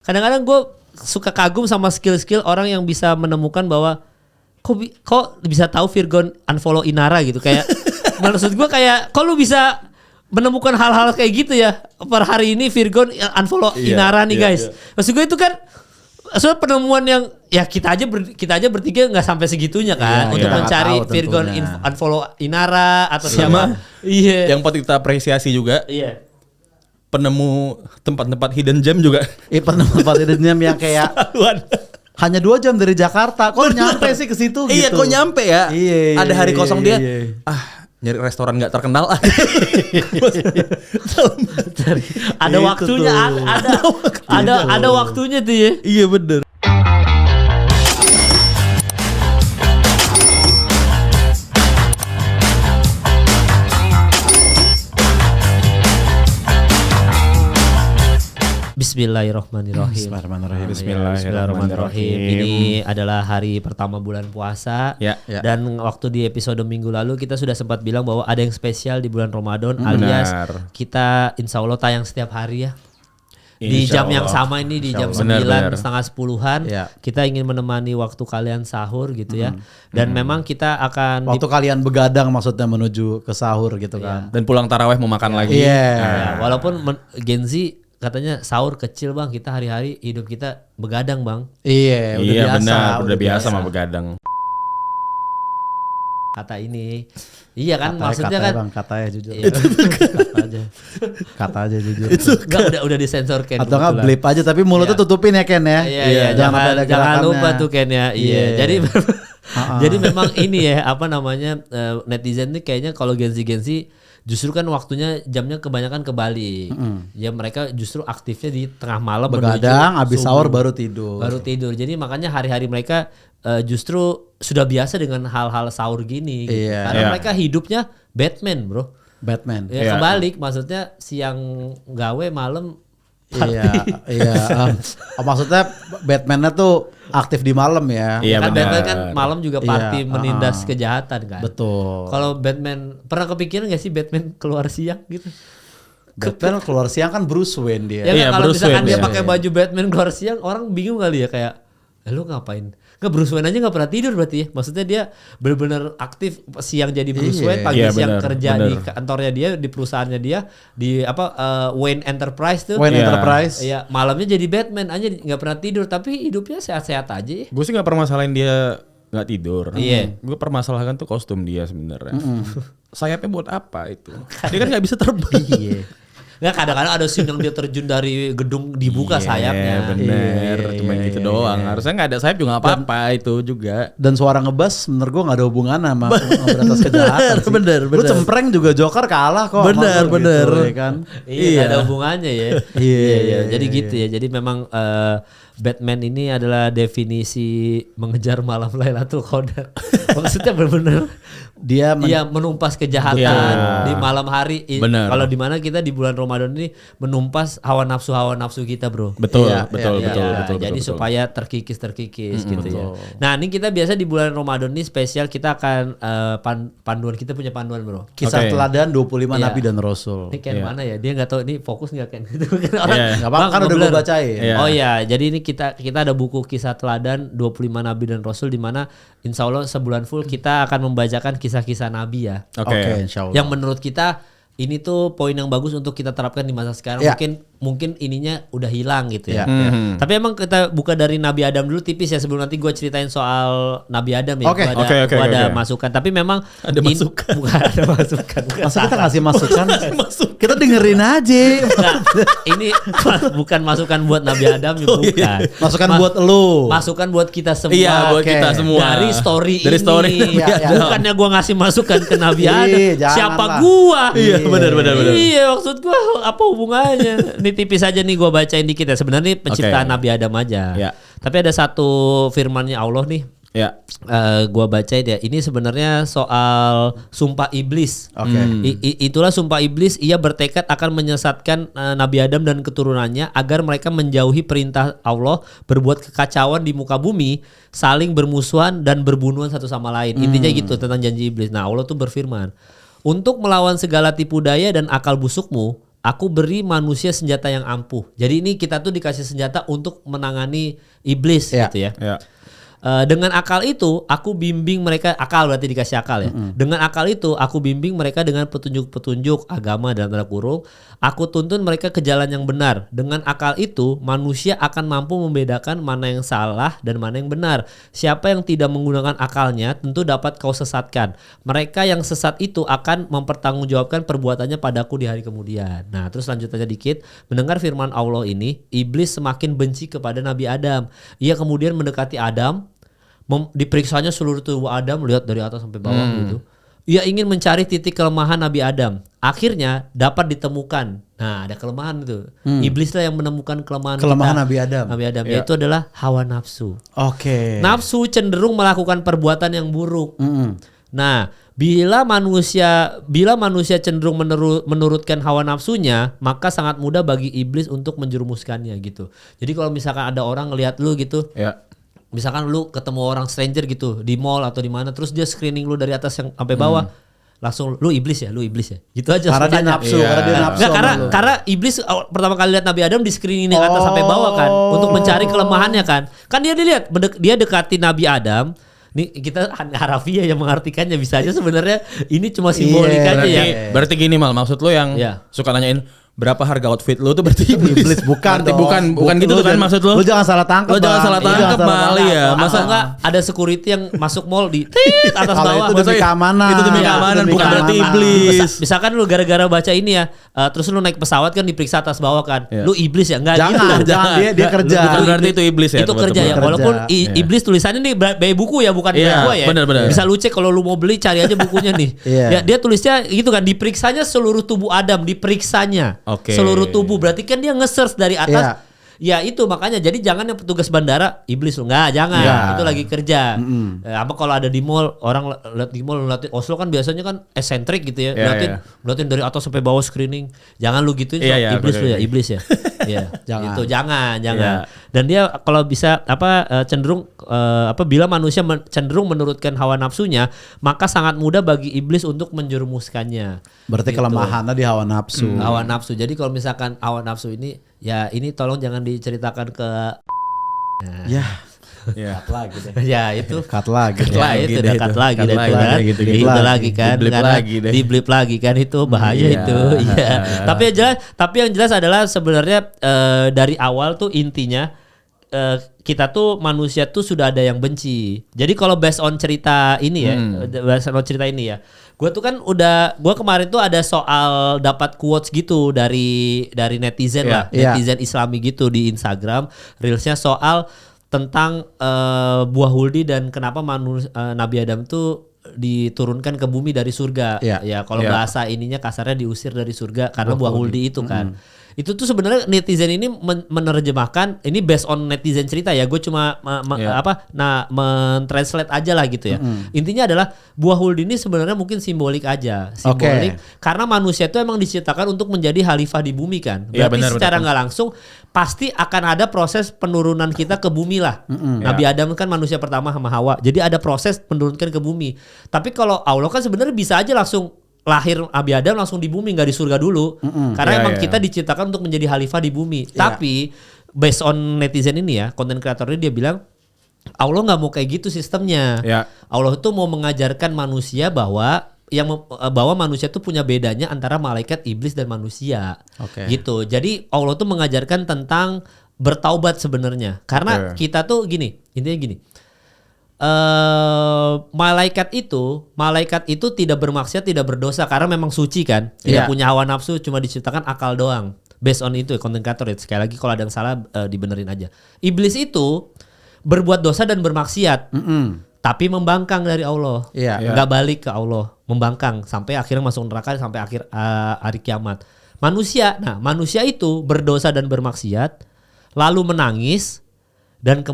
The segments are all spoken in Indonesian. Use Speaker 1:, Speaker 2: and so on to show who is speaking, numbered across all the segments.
Speaker 1: Kadang-kadang gue suka kagum sama skill-skill orang yang bisa menemukan bahwa kok bisa tahu Virgon unfollow Inara gitu. Kayak maksud gue kayak kok lu bisa menemukan hal-hal kayak gitu ya. Per hari ini Virgon unfollow Inara nih guys. Maksud gue itu kan penemuan yang ya kita aja bertiga nggak sampai segitunya kan untuk mencari Virgon unfollow Inara atau siapa. Iya.
Speaker 2: Yang patut kita apresiasi juga.
Speaker 1: Iya.
Speaker 2: Penemu tempat-tempat hidden gem juga.
Speaker 3: Penemu tempat hidden gem yang kayak hanya 2 jam dari Jakarta. Kok nyampe sih ke situ gitu?
Speaker 2: Iya, kok nyampe ya?
Speaker 3: Iya.
Speaker 2: Ada hari kosong dia. Nyari restoran nggak terkenal.
Speaker 1: Ada waktunya, ada waktunya tuh ya.
Speaker 2: Iya bener.
Speaker 1: Bismillahirrahmanirrahim.
Speaker 2: Bismillahirrahmanirrahim.
Speaker 1: Ini adalah hari pertama bulan puasa.
Speaker 2: Ya.
Speaker 1: Dan waktu di episode minggu lalu kita sudah sempat bilang bahwa ada yang spesial di bulan Ramadan alias kita insya Allah tayang setiap hari ya. Di jam yang sama ini di jam 9 setengah 10-an kita ingin menemani waktu kalian sahur gitu ya. Dan memang kita akan
Speaker 3: waktu kalian begadang maksudnya menuju ke sahur gitu kan.
Speaker 2: Dan pulang taraweh mau makan lagi.
Speaker 1: Walaupun Gen Z katanya sahur kecil bang, kita hari-hari hidup kita begadang bang.
Speaker 3: Iya
Speaker 2: udah biasa sama begadang.
Speaker 1: Kata ini, iya kan maksudnya
Speaker 3: katanya
Speaker 1: kan.
Speaker 3: Bang, katanya jujur.
Speaker 1: Iya,
Speaker 3: kata aja jujur.
Speaker 1: Enggak udah disensor Ken.
Speaker 3: Atau nggak blip aja tapi mulutnya tutupin ya Ken ya.
Speaker 1: Iya, jangan lupa tuh Ken ya. Iya. Jadi memang ini ya apa namanya netizen nih kayaknya kalau Gen Z justru kan waktunya jamnya kebanyakan kebalik. Ya mereka justru aktifnya di tengah malam
Speaker 3: begadang, habis sahur baru tidur.
Speaker 1: Jadi makanya hari-hari mereka justru sudah biasa dengan hal-hal sahur gini gitu. Karena mereka hidupnya Batman, bro.
Speaker 3: Batman.
Speaker 1: Ya kebalik, maksudnya siang gawe malam party.
Speaker 3: Maksudnya Batman-nya tuh aktif di malam ya.
Speaker 1: Iya, kan Batman kan malam juga party menindas kejahatan kan.
Speaker 3: Betul.
Speaker 1: Kalau Batman pernah kepikiran gak sih Batman keluar siang gitu?
Speaker 3: Batman keluar siang kan Bruce Wayne dia.
Speaker 1: Ya kan, kalau misalkan dia pakai baju Batman keluar siang, orang bingung kali ya kayak, lu ngapain? Nggak, Bruce Wayne aja nggak pernah tidur berarti ya. Maksudnya dia benar-benar aktif siang jadi Bruce Wayne, pagi siang kerja di kantornya dia, di perusahaannya dia, di Wayne Enterprise tuh.
Speaker 3: Wayne Enterprise.
Speaker 1: Iya, malamnya jadi Batman aja, nggak pernah tidur tapi hidupnya sehat-sehat aja ya.
Speaker 2: Gue sih nggak permasalahin dia nggak tidur.
Speaker 1: Iya.
Speaker 2: Gue permasalahan tuh kostum dia sebenarnya. Sayapnya buat apa itu? Dia kan nggak bisa terbang.
Speaker 1: Iya. Nggak, kadang-kadang ada scene yang dia terjun dari gedung dibuka sayapnya.
Speaker 2: Bener, cuma gitu doang. Harusnya nggak ada sayap juga nggak apa-apa itu juga.
Speaker 3: Dan suara ngebas menurut gue nggak ada hubungan sama memberantas kejahatan sih.
Speaker 2: Bener.
Speaker 3: Lu cempreng juga Joker kalah kok.
Speaker 2: Bener.
Speaker 3: Gitu, ya kan?
Speaker 1: Iya, ada hubungannya ya.
Speaker 3: Iya.
Speaker 1: Jadi gitu ya. Jadi memang Batman ini adalah definisi mengejar malam Lailatul Qadar. Maksudnya benar-benar dia menumpas kejahatan di malam hari. Kalau di mana kita di bulan Ramadan ini menumpas hawa nafsu kita, bro.
Speaker 2: Betul.
Speaker 1: Jadi supaya terkikis gitu ya. Nah, ini kita biasa di bulan Ramadan ini spesial kita akan panduan, kita punya panduan, bro.
Speaker 3: Kisah teladan 25 nabi dan rasul.
Speaker 1: Ini Ken mana ya? Dia nggak tahu ini fokus nggak Ken?
Speaker 3: Nggak apa-apa kan udah gue bacain.
Speaker 1: Oh iya, jadi ini kita ada buku kisah teladan 25 nabi dan rasul di mana insya Allah sebulan full kita akan membacakan kisah-kisah nabi ya.
Speaker 3: Oke, insya Allah.
Speaker 1: Yang menurut kita ini tuh poin yang bagus untuk kita terapkan di masa sekarang. Mungkin ininya udah hilang gitu ya. Tapi emang kita buka dari Nabi Adam dulu tipis ya sebelum nanti gue ceritain soal Nabi Adam ya. Gue ada masukan. Tapi memang
Speaker 2: ada masukan.
Speaker 1: Bukan ada masukan.
Speaker 3: Masa kita ngasih masukan? Kita dengerin aja.
Speaker 1: Nah, ini bukan masukan buat Nabi Adam ya, bukan.
Speaker 3: Masukan buat lu.
Speaker 1: Masukan buat kita semua.
Speaker 2: Iya, buat kita semua.
Speaker 1: Dari story
Speaker 2: ini.
Speaker 1: Bukannya gue ngasih masukan ke Nabi Adam. Siapa gua?
Speaker 2: Iya, benar.
Speaker 1: Iya, maksud gua apa hubungannya? Ini tipis aja nih gue bacain dikit ya. Sebenarnya penciptaan Nabi Adam aja. Tapi ada satu firmannya Allah nih. Gue bacain ya. Ini sebenarnya soal sumpah iblis. Itulah sumpah iblis. Ia bertekad akan menyesatkan Nabi Adam dan keturunannya agar mereka menjauhi perintah Allah, berbuat kekacauan di muka bumi, saling bermusuhan dan berbunuhan satu sama lain. Intinya gitu tentang janji iblis. Nah, Allah tuh berfirman, untuk melawan segala tipu daya dan akal busukmu, aku beri manusia senjata yang ampuh. Jadi ini kita tuh dikasih senjata untuk menangani iblis gitu ya. Dengan akal itu aku bimbing mereka, akal berarti dikasih akal ya. Dengan akal itu aku bimbing mereka dengan petunjuk-petunjuk agama dalam tanda kurung. Aku tuntun mereka ke jalan yang benar. Dengan akal itu manusia akan mampu membedakan mana yang salah dan mana yang benar. Siapa yang tidak menggunakan akalnya tentu dapat kau sesatkan. Mereka yang sesat itu akan mempertanggungjawabkan perbuatannya padaku di hari kemudian. Nah terus lanjutannya dikit. Mendengar firman Allah ini, iblis semakin benci kepada Nabi Adam. Ia kemudian mendekati Adam, diperiksanya seluruh tubuh Adam, lihat dari atas sampai bawah gitu. Ia ingin mencari titik kelemahan Nabi Adam. Akhirnya dapat ditemukan. Nah, ada kelemahan itu. Iblislah yang menemukan kelemahan
Speaker 3: Nabi Adam.
Speaker 1: Yaitu adalah hawa nafsu.
Speaker 3: Oke.
Speaker 1: Nafsu cenderung melakukan perbuatan yang buruk. Nah, bila manusia cenderung menurutkan hawa nafsunya, maka sangat mudah bagi iblis untuk menjerumuskannya gitu. Jadi kalau misalkan ada orang ngelihat lu gitu, misalkan lu ketemu orang stranger gitu di mall atau di mana, terus dia screening lu dari atas yang sampai bawah, langsung lu iblis ya gitu aja.
Speaker 3: Karena dia nafsu,
Speaker 1: karena iblis pertama kali lihat Nabi Adam di screening atas sampai bawah kan, untuk mencari kelemahannya kan dia dilihat, dia dekati Nabi Adam. Nih kita harafiah yang mengartikannya, bisa aja sebenarnya ini cuma simbolik aja ya.
Speaker 2: Berarti gini Mal, maksud lu yang suka nanyain berapa harga outfit lu tuh berarti iblis
Speaker 3: bukan
Speaker 2: dong. Bukan gitu kan maksud lu.
Speaker 3: Lu jangan salah tangkap.
Speaker 2: Mali ya.
Speaker 1: Masa enggak ada security yang masuk mall di atas bawah.
Speaker 3: Itu demi keamanan.
Speaker 2: Itu demi keamanan, bukan berarti iblis.
Speaker 1: Misalkan lu gara-gara baca ini ya, terus lu naik pesawat kan diperiksa atas bawah kan. Lu iblis ya? Enggak gitu.
Speaker 3: Jangan, dia kerja.
Speaker 2: Bukan berarti itu iblis ya.
Speaker 1: Itu kerja ya. Walaupun iblis tulisannya nih by buku ya, bukan by gua ya.
Speaker 2: Bener.
Speaker 1: Bisa lu cek kalau lu mau beli, cari aja bukunya nih. Ya, dia tulisnya gitu kan, diperiksanya seluruh tubuh Adam, diperiksanya. Seluruh tubuh, berarti kan dia nge-search dari atas. Ya itu makanya, jadi jangan yang petugas bandara iblis lu, enggak, jangan. Itu lagi kerja. Apa kalau ada di mall, orang lihat di mall, lihat Oslo kan biasanya kan esentrik gitu ya. Liatin dari atas sampai bawah screening. Jangan lu gituin, iblis lu ya, iblis ya. Jangan. Itu jangan. Dan dia kalau bisa cenderung bila manusia cenderung menurutkan hawa nafsunya, maka sangat mudah bagi iblis untuk menjerumuskannya.
Speaker 3: Berarti kelemahannya di hawa nafsu.
Speaker 1: Hawa nafsu. Jadi kalau misalkan hawa nafsu ini, ya ini tolong jangan diceritakan ke
Speaker 3: cut lagi deh.
Speaker 1: Ya itu
Speaker 3: cut lagi.
Speaker 1: Itu lagi kan. Di blip lagi kan, itu bahaya itu. Iya. Tapi yang jelas adalah sebenarnya dari awal tuh intinya kita tuh manusia tuh sudah ada yang benci. Jadi kalau based on cerita ini ya, gue tuh kan gue kemarin tuh ada soal dapat quotes gitu dari netizen netizen Islami gitu di Instagram, reelsnya soal tentang buah huldi dan kenapa Nabi Adam tuh diturunkan ke bumi dari surga. Ya kalau bahasa ininya kasarnya diusir dari surga karena buah huldi itu kan. Itu tuh sebenarnya netizen ini menerjemahkan, ini based on netizen cerita ya, gue cuma mentranslate aja lah gitu ya. Intinya adalah buah huldi ini sebenarnya mungkin simbolik aja, karena manusia itu emang diciptakan untuk menjadi khalifah di bumi kan. Berarti secara nggak langsung pasti akan ada proses penurunan kita ke bumi lah. Nabi Adam kan manusia pertama sama Hawa, jadi ada proses penurunkan ke bumi. Tapi kalau Allah kan sebenarnya bisa aja langsung lahir Nabi Adam langsung di bumi, nggak di surga dulu. Karena emang kita diciptakan untuk menjadi khalifah di bumi. Tapi based on netizen ini ya, konten kreatornya dia bilang Allah nggak mau kayak gitu sistemnya. Allah tuh mau mengajarkan manusia bahwa manusia tuh punya bedanya antara malaikat, iblis dan manusia. Gitu. Jadi Allah tuh mengajarkan tentang bertaubat sebenarnya. Karena kita tuh intinya gini. Malaikat itu tidak bermaksiat, tidak berdosa karena memang suci kan, tidak punya hawa nafsu, cuma diciptakan akal doang. Based on itu konten kreator ya, sekali lagi kalau ada yang salah dibenerin aja. Iblis itu berbuat dosa dan bermaksiat, tapi membangkang dari Allah, nggak balik ke Allah, membangkang sampai akhirnya masuk neraka sampai akhir hari kiamat. Manusia itu berdosa dan bermaksiat, lalu menangis dan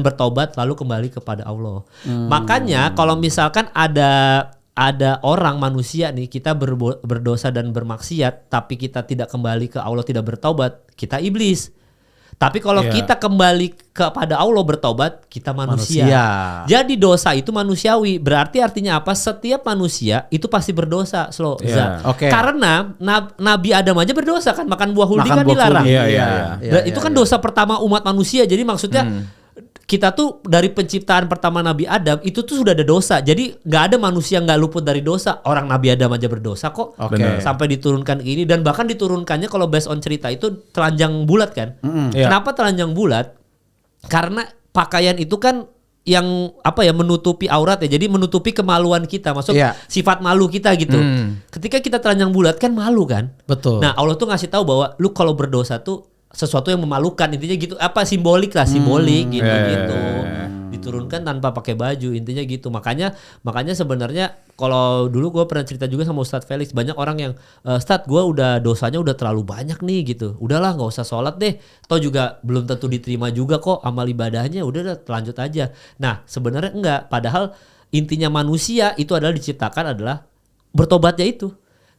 Speaker 1: bertobat lalu kembali kepada Allah. Makanya kalau misalkan ada orang manusia nih, kita berdosa dan bermaksiat tapi kita tidak kembali ke Allah, tidak bertobat, kita iblis. Tapi kalau kita kembali kepada Allah bertobat, kita manusia. Jadi dosa itu manusiawi. Berarti artinya apa? Setiap manusia itu pasti berdosa, Karena Nabi Adam aja berdosa kan, makan buah huldi kan dilarang. Itu kan dosa pertama umat manusia. Jadi maksudnya kita tuh dari penciptaan pertama Nabi Adam itu tuh sudah ada dosa. Jadi nggak ada manusia nggak luput dari dosa. Orang Nabi Adam aja berdosa kok. Sampai diturunkan ini, dan bahkan diturunkannya kalau based on cerita itu telanjang bulat kan. Kenapa telanjang bulat? Karena pakaian itu kan yang menutupi aurat ya. Jadi menutupi kemaluan kita, maksud sifat malu kita gitu. Ketika kita telanjang bulat kan malu kan.
Speaker 3: Betul.
Speaker 1: Nah, Allah tuh ngasih tahu bahwa lu kalau berdosa tuh sesuatu yang memalukan, intinya gitu, simbolik gitu. Diturunkan tanpa pakai baju, intinya gitu. Makanya sebenarnya kalau dulu gue pernah cerita juga sama Ustadz Felix, banyak orang yang Ustadz gue udah dosanya udah terlalu banyak nih gitu, udahlah nggak usah sholat deh, toh juga belum tentu diterima juga kok amal ibadahnya, udah lanjut aja. Nah sebenarnya enggak, padahal intinya manusia itu adalah diciptakan adalah bertobatnya itu.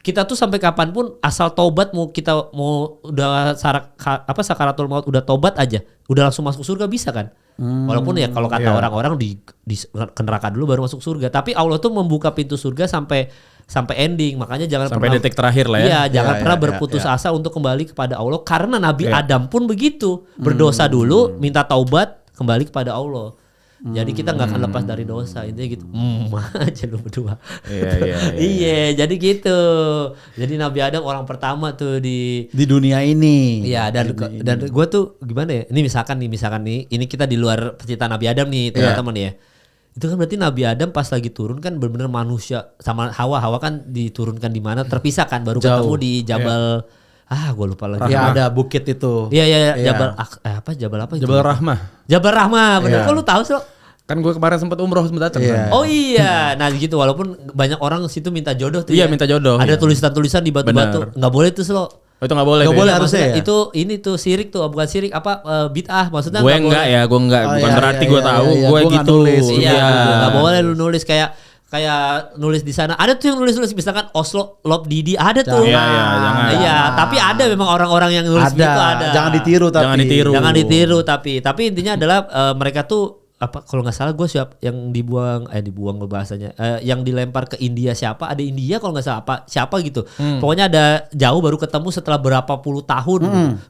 Speaker 1: Kita tuh sampai kapanpun asal tobat, mau udah sakaratul maut udah tobat aja, udah langsung masuk surga bisa kan? Walaupun ya kalau kata orang-orang di ke neraka dulu baru masuk surga, tapi Allah tuh membuka pintu surga sampai ending. Makanya jangan
Speaker 2: sampai detik terakhir lah ya.
Speaker 1: Iya, jangan pernah berputus asa untuk kembali kepada Allah, karena Nabi Adam pun begitu, berdosa dulu, minta taubat, kembali kepada Allah. Jadi kita nggak akan lepas dari dosa, intinya gitu. Aja lu berdua. Iya, jadi gitu. Jadi Nabi Adam orang pertama tuh di
Speaker 3: dunia ini.
Speaker 1: Iya, dan gue tuh gimana ya? Ini misalkan nih, ini kita di luar penciptaan Nabi Adam nih, teman-teman ya. Itu kan berarti Nabi Adam pas lagi turun kan benar-benar manusia sama Hawa kan diturunkan di mana? Terpisah kan, baru ketemu di Jabal. Gue lupa lagi.
Speaker 3: Ya ada bukit itu.
Speaker 1: Iya. Jabal apa?
Speaker 2: Jabal Rahmah.
Speaker 1: Jabal Rahmah, bener. Kok lu tahu sih?
Speaker 2: Kan gue kemarin sempat umroh sempat datang.
Speaker 1: Oh iya, nah gitu, walaupun banyak orang situ minta jodoh tuh.
Speaker 2: Iya, minta jodoh.
Speaker 1: Ada tulisan-tulisan di batu-batu. Nggak boleh tuh Slo.
Speaker 2: Oh, itu nggak boleh.
Speaker 3: Nggak boleh harusnya ya.
Speaker 1: Itu ini tuh syirik tuh, bukan syirik bid'ah maksudnya.
Speaker 2: Gue enggak. Bukan berarti gue tahu. Gue gitu.
Speaker 3: Nulis.
Speaker 1: Iya, nggak boleh lu nulis kayak nulis di sana. Ada tuh yang nulis misalkan Oslo Lop Didi ada tuh.
Speaker 2: Jangan.
Speaker 1: Iya, tapi ada memang orang-orang yang nulis gitu ada.
Speaker 3: Jangan ditiru
Speaker 1: tapi intinya adalah mereka tuh kalau nggak salah gue yang dibuang bahasanya yang dilempar ke India ada India kalau nggak salah siapa gitu. Pokoknya ada jauh baru ketemu setelah berapa puluh tahun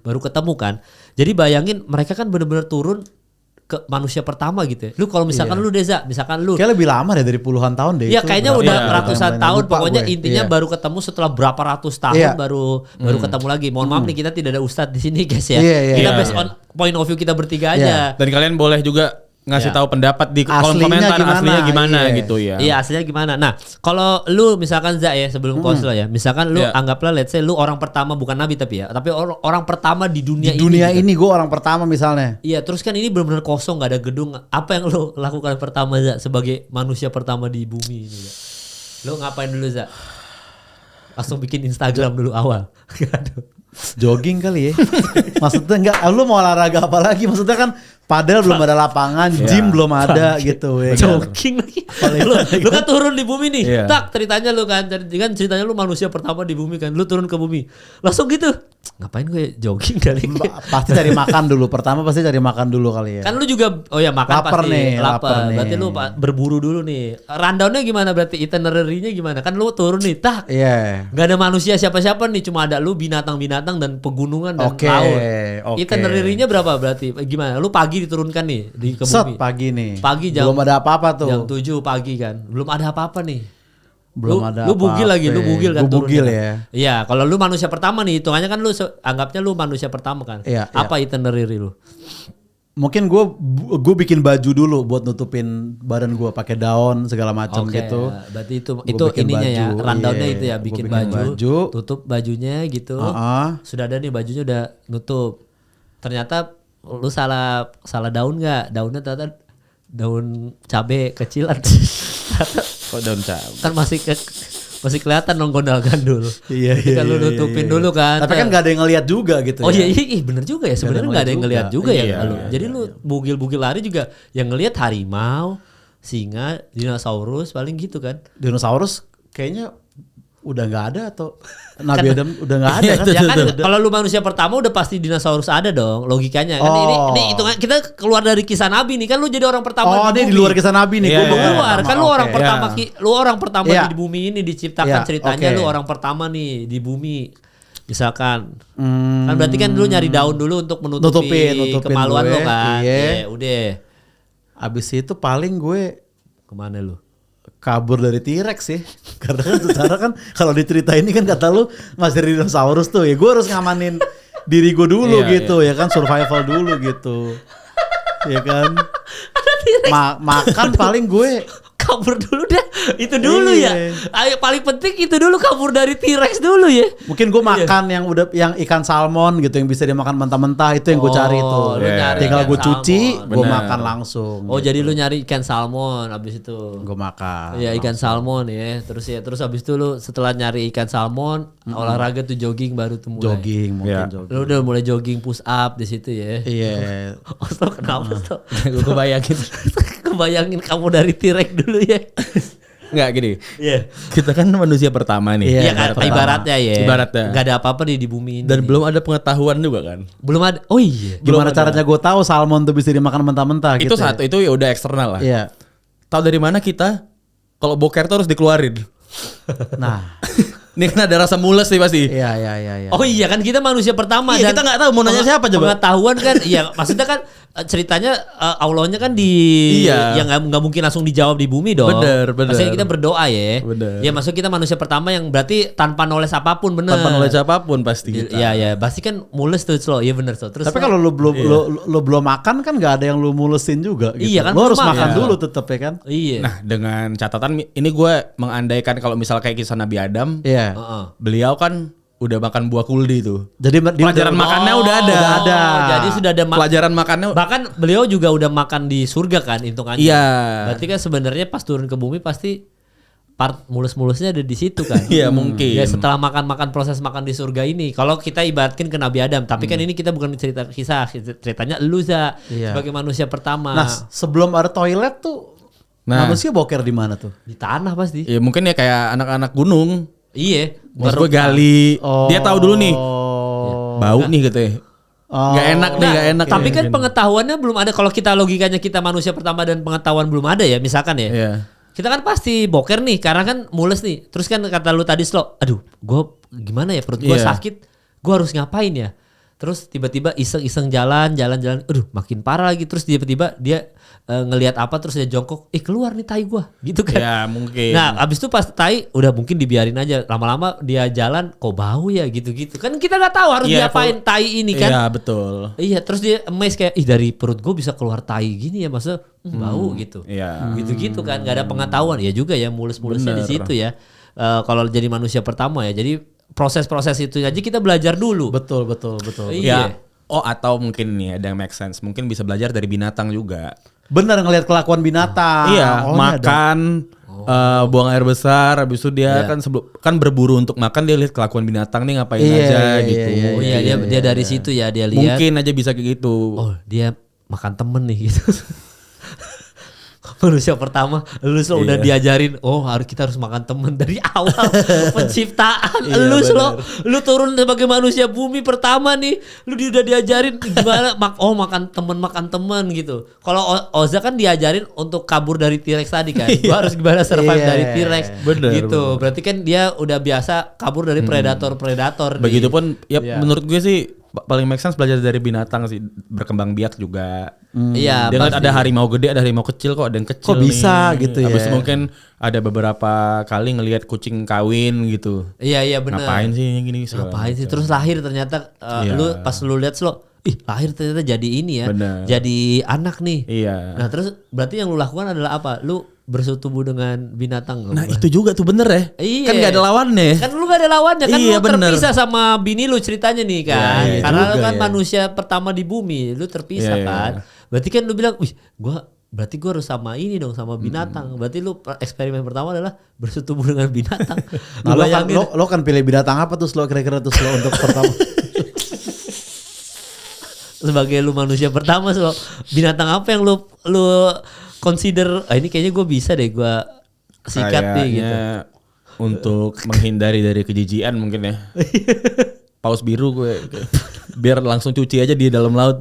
Speaker 1: baru ketemu kan. Jadi bayangin mereka kan benar-benar turun ke manusia pertama gitu ya. Lu kalau misalkan lu Deza, misalkan lu
Speaker 3: kayak lebih lama deh, dari puluhan tahun deh.
Speaker 1: Iya kayaknya udah ratusan tahun. Pokoknya intinya baru ketemu setelah berapa ratus tahun baru ketemu lagi. Mohon maaf nih, kita tidak ada ustadz di sini guys ya. Kita based on point of view kita bertiga aja.
Speaker 2: Dan kalian boleh juga ngasih tahu pendapat di kolom komentar aslinya gimana gitu ya.
Speaker 1: Iya, aslinya gimana. Nah, kalau lu misalkan Za ya, sebelum Koslo ya, misalkan lu anggaplah let's say lu orang pertama, bukan nabi tapi orang pertama di dunia ini.
Speaker 3: Di dunia ini gue orang pertama misalnya.
Speaker 1: Iya, terus kan ini benar-benar kosong, gak ada gedung. Apa yang lu lakukan pertama Za sebagai manusia pertama di bumi ini Za? Lu ngapain dulu Za? Langsung bikin Instagram dulu awal.
Speaker 3: Jogging kali ya. Maksudnya enggak, lu mau olahraga apa lagi? Maksudnya kan padahal belum ada lapangan, gym belum ada gitu.
Speaker 1: Jogging lagi. Lu kan turun di bumi nih. Tak ceritanya lu kan ceritanya lu manusia pertama di bumi kan. Lu turun ke bumi. Langsung gitu. Ngapain gue jogging kali?
Speaker 3: Pasti cari makan dulu. Pertama pasti cari makan dulu kali ya.
Speaker 1: Kan lu juga makan
Speaker 3: lapar
Speaker 1: pasti. Lapar. Berarti lu berburu dulu nih. Rundown-nya gimana berarti? Itinerary-nya gimana? Kan lu turun nih, tak.
Speaker 3: Iya.
Speaker 1: Gak ada manusia siapa-siapa nih, cuma ada lu binatang-binatang dan pegunungan dan laut. Itinerary-nya berapa berarti? Gimana? Lu pagi diturunkan nih ke bumi.
Speaker 3: Pagi nih.
Speaker 1: Pagi jam
Speaker 3: belum ada apa-apa tuh.
Speaker 1: Jam 7 pagi kan. Belum ada apa-apa nih.
Speaker 3: Belum ada
Speaker 1: lu bugil lagi, lu bugil kan.
Speaker 3: Bugil ya.
Speaker 1: Iya, kalau lu manusia pertama nih, hitungannya kan lu anggapnya lu manusia pertama kan.
Speaker 3: Iya,
Speaker 1: apa itinerary lu?
Speaker 3: Mungkin gue bikin baju dulu buat nutupin badan gue pakai daun segala macam gitu.
Speaker 1: Ya. Berarti itu ininya baju, ya, rundownnya itu ya, bikin baju, tutup bajunya gitu. Sudah ada nih bajunya udah nutup. Ternyata lu salah daun nggak? Daunnya ternyata daun cabe kecilan.
Speaker 2: Kok daun cabe?
Speaker 1: Kan masih kelihatan dong gondal-gandul.
Speaker 3: Iya.
Speaker 1: Lu nutupin dulu kan.
Speaker 3: Tapi kan gak ada yang ngeliat juga gitu.
Speaker 1: Oh iya bener juga ya, sebenarnya gak ada yang ngeliat juga ya. Jadi lu bugil-bugil lari juga yang ngeliat harimau, singa, dinosaurus paling gitu kan.
Speaker 3: Dinosaurus kayaknya udah nggak ada atau Nabi Adam udah nggak ada kan?
Speaker 1: Ya kan kalau lu manusia pertama udah pasti dinosaurus ada dong logikanya kan. Ini itu kita keluar dari kisah Nabi nih kan, lu jadi orang pertama di bumi.
Speaker 3: Di luar kisah Nabi nih.
Speaker 1: Gue keluar kan lu orang pertama lu orang pertama di bumi ini diciptakan ceritanya lu orang pertama nih di bumi. Misalkan kan berarti kan lu nyari daun dulu untuk menutupi kemaluan lu kan. Iya, udah.
Speaker 3: Abis itu paling gue
Speaker 1: kemana lu?
Speaker 3: Kabur dari T-Rex sih. Karena kan secara kan kalau diceritain ini kan kata lu masih dinosaurus tuh ya, gue harus ngamanin diri gue dulu gitu ya kan, survival dulu gitu. Ya kan. Makan paling gue
Speaker 1: kabur dulu deh. Itu dulu ya. Ayo paling penting itu dulu, kabur dari T-Rex dulu ya.
Speaker 3: Mungkin gue makan yang ikan salmon gitu yang bisa dimakan mentah-mentah, itu yang gue cari tuh. Tinggal gue cuci, gue makan langsung.
Speaker 1: Oh gitu. Jadi lu nyari ikan salmon abis itu.
Speaker 3: Gue makan.
Speaker 1: Iya ikan salmon ya. Terus abis itu lu setelah nyari ikan salmon, olahraga tuh jogging baru tuh mulai.
Speaker 3: Jogging.
Speaker 1: Lu udah mulai jogging push up di situ ya.
Speaker 3: Iya.
Speaker 1: Osto kenapa Osto?
Speaker 2: Gue bayangin.
Speaker 1: Kebayangin kamu dari T-Rex dulu ya.
Speaker 2: Enggak gini. Iya. Kita kan manusia pertama nih.
Speaker 1: Iya kan ibaratnya ya.
Speaker 2: Ibaratnya.
Speaker 1: Enggak ada apa-apa di bumi ini.
Speaker 2: Dan belum ada pengetahuan juga kan.
Speaker 1: Belum ada. Oh iya.
Speaker 3: Gimana caranya gue tahu salmon tuh bisa dimakan mentah-mentah
Speaker 2: gitu. Itu satu, itu ya udah eksternal lah.
Speaker 3: Iya.
Speaker 2: Tahu dari mana kita kalau boker tuh harus dikeluarin.
Speaker 3: Nah.
Speaker 2: Ini kan ada rasa mules nih pasti.
Speaker 3: Iya.
Speaker 1: Oh iya kan kita manusia pertama.
Speaker 2: Iya, dan kita nggak tahu mau nanya siapa coba.
Speaker 1: Pengetahuan kan, iya maksudnya kan ceritanya Allahnya kan yang nggak mungkin langsung dijawab di bumi dong.
Speaker 2: Bener.
Speaker 1: Maksudnya kita berdoa ya.
Speaker 2: Bener.
Speaker 1: Ya maksud kita manusia pertama yang berarti tanpa knowledge apapun, bener.
Speaker 2: Tanpa knowledge apapun pasti kita.
Speaker 1: Iya pasti kan mules tuh slow. Iya bener so. Terus
Speaker 3: tapi kalau lu belum makan kan nggak ada yang lu mulesin juga gitu.
Speaker 1: Iya kan.
Speaker 3: Lu harus makan dulu tetap ya kan.
Speaker 1: Iya.
Speaker 2: Nah dengan catatan ini gue mengandaikan kalau misal kayak kisah Nabi Adam.
Speaker 3: Iya.
Speaker 2: Beliau kan udah makan buah kuldi tuh.
Speaker 3: Jadi
Speaker 2: pelajaran makannya udah ada.
Speaker 1: Jadi sudah ada
Speaker 2: pelajaran makannya.
Speaker 1: Bahkan beliau juga udah makan di surga kan hitungannya.
Speaker 2: Iya.
Speaker 1: Berarti kan sebenarnya pas turun ke bumi pasti part mulus-mulusnya ada di situ kan.
Speaker 2: Iya mungkin.
Speaker 1: Ya setelah makan proses makan di surga ini. Kalau kita ibaratkan ke Nabi Adam, tapi kan ini kita bukan cerita kisah, ceritanya lu sebagai manusia pertama.
Speaker 3: Nah, sebelum ada toilet tuh manusia boker di mana tuh?
Speaker 1: Di tanah pasti.
Speaker 2: Iya mungkin ya kayak anak-anak gunung.
Speaker 1: Iya.
Speaker 2: Maksud gue gali. Dia tahu dulu nih. Bau nih gitu ya. Gak enak nih, gak enak.
Speaker 1: Tapi kan pengetahuannya belum ada. Kalau kita logikanya kita manusia pertama dan pengetahuan belum ada ya, misalkan ya.
Speaker 2: Iya.
Speaker 1: Kita kan pasti boker nih, karena kan mules nih. Terus kan kata lu tadi slow, aduh gue gimana ya, perut gue sakit. Gue harus ngapain ya. Terus tiba-tiba iseng-iseng jalan. Aduh makin parah lagi. Terus tiba-tiba dia ngelihat apa, terus dia jongkok. Keluar nih tai gue. Gitu kan.
Speaker 2: Ya mungkin.
Speaker 1: Nah abis itu pas tai udah mungkin dibiarin aja. Lama-lama dia jalan kok bau ya gitu-gitu. Kan kita gak tahu harus diapain tai ini kan.
Speaker 2: Iya betul.
Speaker 1: Iya terus dia amazed kayak dari perut gue bisa keluar tai gini ya. Maksudnya bau gitu.
Speaker 2: Iya.
Speaker 1: Gitu-gitu kan. Gak ada pengetahuan. Ya juga ya mulus-mulusnya di situ ya. Kalau jadi manusia pertama ya. Jadi proses-proses itu aja kita belajar dulu.
Speaker 3: Betul.
Speaker 1: Iya.
Speaker 2: Oh atau mungkin nih ada yang make sense. Mungkin bisa belajar dari binatang juga.
Speaker 3: Bener ngelihat kelakuan binatang.
Speaker 2: Iya, makan, buang air besar, habis itu dia kan berburu untuk makan, dia lihat kelakuan binatang nih ngapain aja gitu.
Speaker 1: Oh iya dia dari situ ya dia lihat.
Speaker 2: Mungkin aja bisa kayak gitu.
Speaker 1: Oh dia makan temen nih gitu. Manusia pertama lu udah diajarin kita harus makan temen dari awal penciptaan. Lu turun sebagai manusia bumi pertama nih, lu udah diajarin gimana makan temen gitu. Kalau Oza kan diajarin untuk kabur dari T-Rex tadi kan. Gua harus gimana survive dari T-Rex gitu. Berarti kan dia udah biasa kabur dari predator.
Speaker 2: Begitupun ya menurut gue sih paling make sense belajar dari binatang sih, berkembang biak juga.
Speaker 1: Iya.
Speaker 2: Dia ada harimau gede, ada harimau kecil, kok ada yang kecil.
Speaker 3: Kok bisa gitu ya?
Speaker 2: Habis mungkin ada beberapa kali ngelihat kucing kawin gitu.
Speaker 1: Iya benar.
Speaker 2: Ngapain sih gini?
Speaker 1: Ngapain sih? Terus lahir ternyata lu lihat lahir ternyata jadi ini ya.
Speaker 2: Bener.
Speaker 1: Jadi anak nih.
Speaker 2: Iya.
Speaker 1: Nah terus berarti yang lu lakukan adalah apa? Lu bersetubuh dengan binatang.
Speaker 2: Nah itu juga tuh bener ya.
Speaker 1: Iya.
Speaker 2: Kan gak ada lawannya.
Speaker 1: Kan lu gak ada lawannya. Kan
Speaker 2: iya,
Speaker 1: lu terpisah sama bini lu ceritanya nih kan.
Speaker 2: Iya,
Speaker 1: karena
Speaker 2: juga,
Speaker 1: lu kan manusia pertama di bumi. Lu terpisah kan. Berarti kan lu bilang, berarti gue harus sama ini dong, sama binatang. Berarti lu eksperimen pertama adalah bersetubuh dengan binatang.
Speaker 3: Nah, lo kan pilih binatang apa tuh kira-kira tuh untuk pertama?
Speaker 1: Sebagai lu manusia pertama binatang apa yang lu consider ini kayaknya gue bisa deh gue sikat nih gitu.
Speaker 2: untuk menghindari dari kejijian mungkin ya. Paus biru gue biar langsung cuci aja di dalam laut.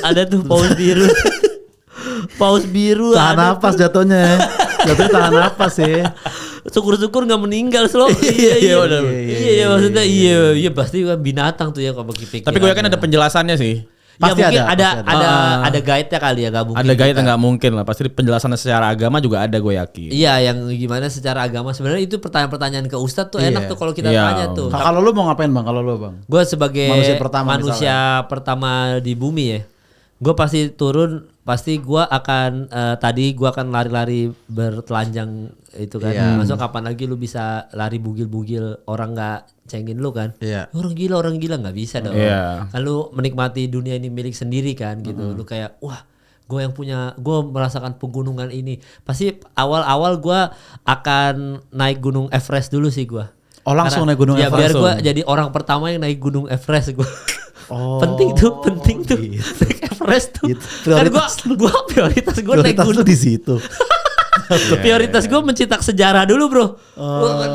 Speaker 1: Ada tuh paus biru. Paus biru.
Speaker 3: Tahan napas jatuhnya. Jatuhnya tahan napas ya.
Speaker 1: Syukur-syukur nggak meninggal Slow. Iya maksudnya iya pasti binatang tuh ya kalau pikir.
Speaker 2: Tapi gue yakin ada penjelasannya sih.
Speaker 1: Pasti ya mungkin ada guide-nya kali ya, gak mungkin.
Speaker 2: Ada guide nggak mungkin lah. Pasti penjelasannya secara agama juga ada, gue yakin.
Speaker 1: Iya, yang gimana secara agama sebenarnya itu pertanyaan-pertanyaan ke Ustadz tuh enak tuh kalau kita tanya tuh.
Speaker 3: Kalau lu mau ngapain Bang? Kalau lu Bang?
Speaker 1: Gue sebagai manusia
Speaker 3: misalnya
Speaker 1: pertama di bumi ya, gue pasti turun, pasti gue akan tadi gue akan lari-lari bertelanjang itu kan. Masuk kapan lagi lu bisa lari bugil-bugil orang nggak cengin lu kan? Orang gila nggak bisa dong. Kan lu menikmati dunia ini milik sendiri kan gitu. Lu kayak wah, gue merasakan pegunungan ini. Pasti awal-awal gue akan naik gunung Everest dulu sih gue.
Speaker 3: Oh langsung naik gunung Everest.
Speaker 1: Ya biar gue jadi orang pertama yang naik gunung Everest gue. Penting tuh gitu. Naik Everest tuh. Kan gue prioritas gue naik gunung
Speaker 3: di situ.
Speaker 1: Prioritas gue mencetak sejarah dulu bro.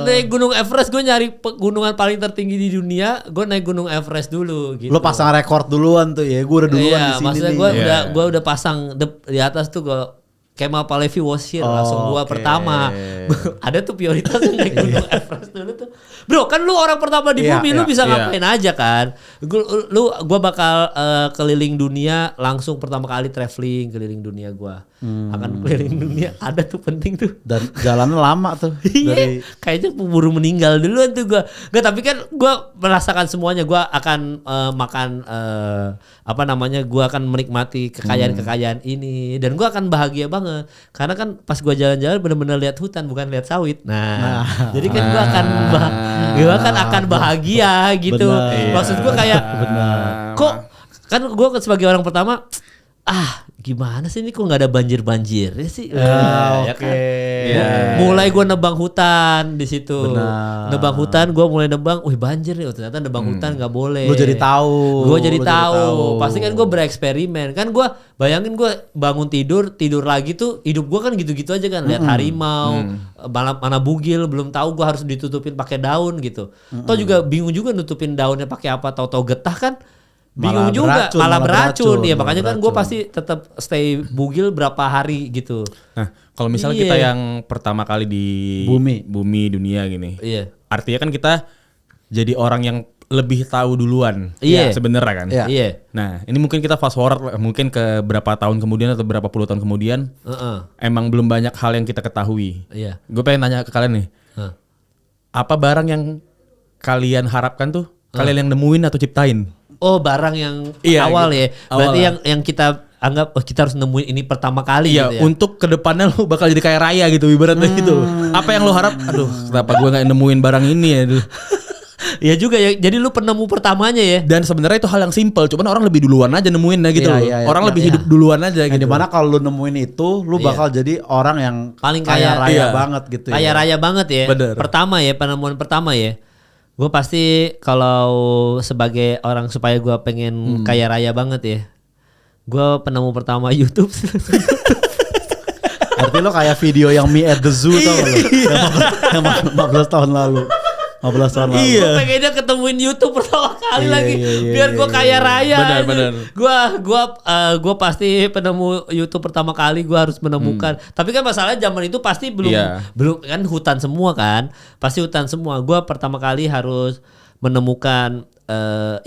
Speaker 1: Naik gunung Everest, gue nyari gunungan paling tertinggi di dunia, gue naik gunung Everest dulu gitu.
Speaker 3: Lo pasang rekor duluan tuh ya, gue udah duluan di sini.
Speaker 1: Maksudnya gue udah pasang di atas tuh gue Kemal Palevi Wasir langsung gua pertama. Ada tuh prioritas naik gunung Everest dulu tuh. Bro, kan lu orang pertama di bumi, lu bisa ngapain aja kan? Gua bakal keliling dunia langsung pertama kali traveling keliling dunia gua. Akan keliling dunia, ada tuh penting tuh.
Speaker 3: Dan jalannya lama tuh.
Speaker 1: Iya, kayaknya buru meninggal duluan tuh gua. Enggak, tapi kan gua merasakan semuanya. Gua akan makan gua akan menikmati kekayaan-kekayaan ini dan gua akan bahagia banget. Karena kan pas gua jalan-jalan benar-benar lihat hutan bukan lihat sawit. Jadi kan gua akan bahagia gitu. Maksud gua kayak kok kan gua sebagai orang pertama gimana sih ini kok nggak ada banjir sih? Ya kan? Mulai gue nebang hutan di situ. Nebang hutan, gue mulai nebang. Wih banjir nih, ternyata nebang hutan nggak boleh.
Speaker 3: Gue jadi tahu.
Speaker 1: Pasti kan gue bereksperimen. Kan gue bayangin gue bangun tidur lagi tuh hidup gue kan gitu-gitu aja kan. Lihat harimau, mana bugil, belum tahu gue harus ditutupin pakai daun gitu. Toh juga bingung juga nutupin daunnya pakai apa. Tahu-tahu getah kan. Bingung malah beracun ya, makanya kan gue pasti tetap stay bugil berapa hari gitu.
Speaker 2: Nah kalau misalnya kita yang pertama kali di bumi dunia gini, artinya kan kita jadi orang yang lebih tahu duluan, sebenarnya kan. Nah ini mungkin kita fast forward mungkin ke berapa tahun kemudian atau berapa puluh tahun kemudian, emang belum banyak hal yang kita ketahui. Gue pengen nanya ke kalian nih, apa barang yang kalian harapkan tuh kalian yang nemuin atau ciptain?
Speaker 1: Oh barang yang awal gitu. Ya. Berarti yang kita anggap kita harus nemuin ini pertama kali gitu ya.
Speaker 2: Untuk kedepannya lu bakal jadi kayak raya gitu ibaratnya gitu. Apa yang lu harap? Aduh kenapa gue gak nemuin barang ini ya.
Speaker 1: Ya juga ya. Jadi lu penemu pertamanya ya.
Speaker 2: Dan sebenarnya itu hal yang simple. Cuman orang lebih duluan aja nemuin gitu loh. Orang lebih hidup duluan aja gitu.
Speaker 3: Dimana kalau lu nemuin itu lu bakal jadi orang yang
Speaker 1: paling
Speaker 3: kaya raya banget gitu.
Speaker 1: Kaya raya banget ya.
Speaker 2: Bener.
Speaker 1: Pertama ya, penemuan pertama ya. Gue pasti kalau sebagai orang supaya gue pengen kaya raya banget ya, gue penemu pertama YouTube.
Speaker 3: Berarti lo kayak video yang Me at the Zoo tau lo, yang 15 tahun lalu. 15 tahun lalu.
Speaker 1: Gue pengennya ketemuin YouTube pertama kali lagi biar gue kaya raya.
Speaker 2: Benar.
Speaker 1: Gue pasti penemu YouTube pertama kali gue harus menemukan. Tapi kan masalahnya zaman itu pasti belum kan hutan semua kan. Pasti hutan semua. Gue pertama kali harus menemukan